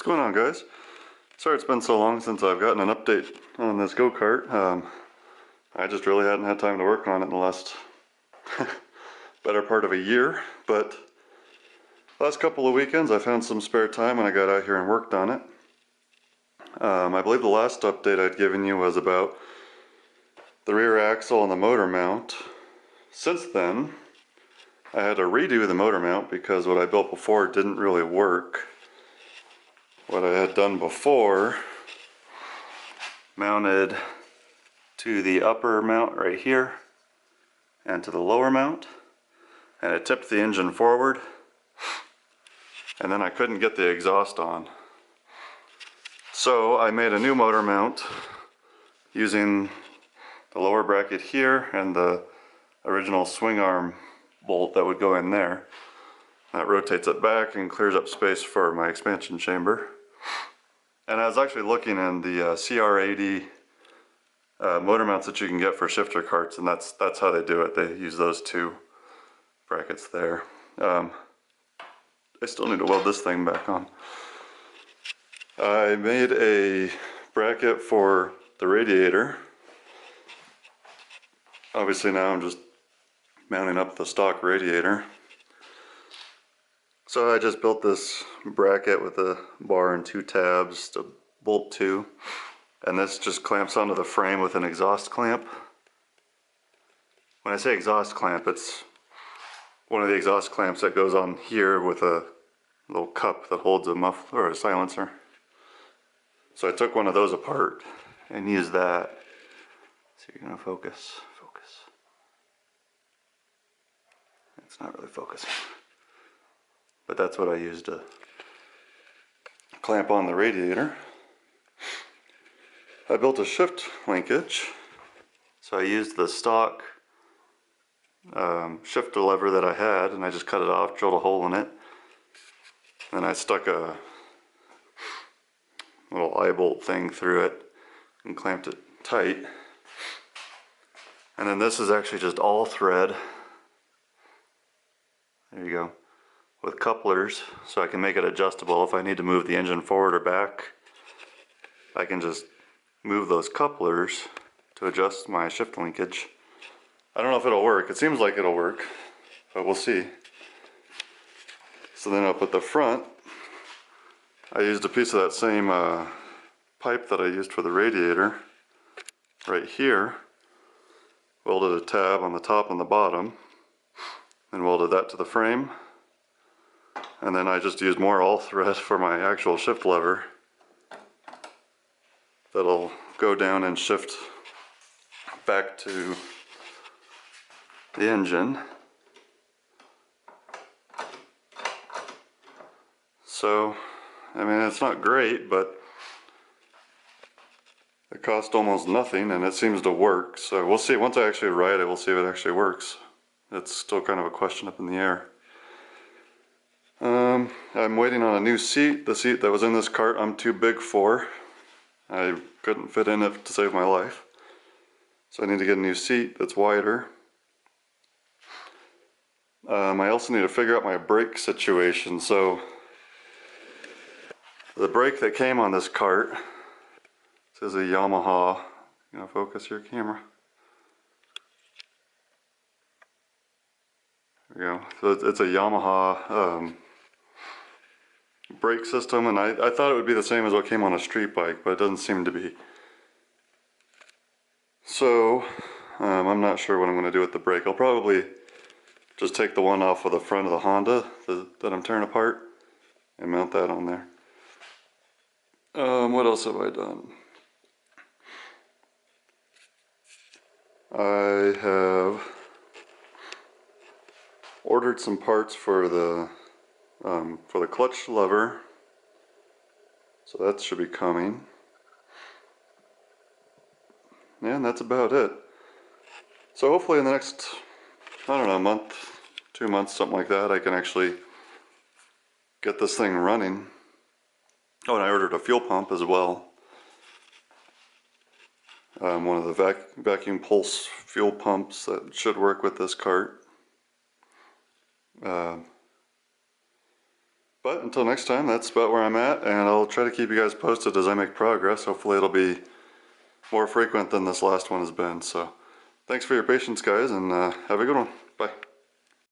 going on, guys? Sorry it's been so long since I've gotten an update on this go-kart. I just really hadn't had time to work on it in the last better part of a year, but last couple of weekends I found some spare time and I got out here and worked on it. I believe the last update I'd given you was about the rear axle and the motor mount. Since then, I had to redo the motor mount because what I built before didn't really work. What I had done before mounted to the upper mount right here and to the lower mount, and it tipped the engine forward, and then I couldn't get the exhaust on. So I made a new motor mount using the lower bracket here and the original swing arm bolt that would go in there. That rotates it back and clears up space for my expansion chamber. And I was actually looking in the CR80 motor mounts that you can get for shifter carts, and that's how they do it. They use those two brackets there. I still need to weld this thing back on. I made a bracket for the radiator. Obviously now I'm just mounting up the stock radiator. So I just built this bracket with a bar and two tabs to bolt to, and this just clamps onto the frame with an exhaust clamp. When I say exhaust clamp, it's one of the exhaust clamps that goes on here with a little cup that holds a muffler or a silencer. So I took one of those apart and used that. So you're gonna focus. It's not really focusing. But that's what I used to clamp on the radiator. I built a shift linkage. So I used the stock shifter lever that I had, and I just cut it off, drilled a hole in it. And I stuck a little eye bolt thing through it and clamped it tight. And then this is actually just all thread. There you go. With couplers, so I can make it adjustable. If I need to move the engine forward or back, I can just move those couplers to adjust my shift linkage. I don't know if it'll work. It seems like it'll work, but we'll see. So then up at the front, I used a piece of that same pipe that I used for the radiator right here. Welded a tab on the top and the bottom, and welded that to the frame. And then I just used more all thread for my actual shift lever that'll go down and shift back to the engine. So, I mean, it's not great, but it cost almost nothing and it seems to work. So we'll see. Once I actually ride it, we'll see if it actually works. It's still kind of a question up in the air. I'm waiting on a new seat. The seat that was in this cart I'm too big for. I couldn't fit in it to save my life. So I need to get a new seat that's wider. I also need to figure out my brake situation. So the brake that came on this cart says a Yamaha. You know, focus your camera. There you go. So it's a Yamaha brake system, and I thought it would be the same as what came on a street bike, but it doesn't seem to be. So I'm not sure what I'm going to do with the brake. I'll probably just take the one off of the front of the Honda that I'm tearing apart and mount that on there. What else have I done? I have ordered some parts for the clutch lever, so that should be coming. Yeah, and that's about it. So hopefully in the next, I don't know, month, 2 months, something like that, I can actually get this thing running. Oh, and I ordered a fuel pump as well. One of the vacuum pulse fuel pumps that should work with this cart. But But until next time, that's about where I'm at, and I'll try to keep you guys posted as I make progress. Hopefully it'll be more frequent than this last one has been. So thanks for your patience, guys, and have a good one. Bye.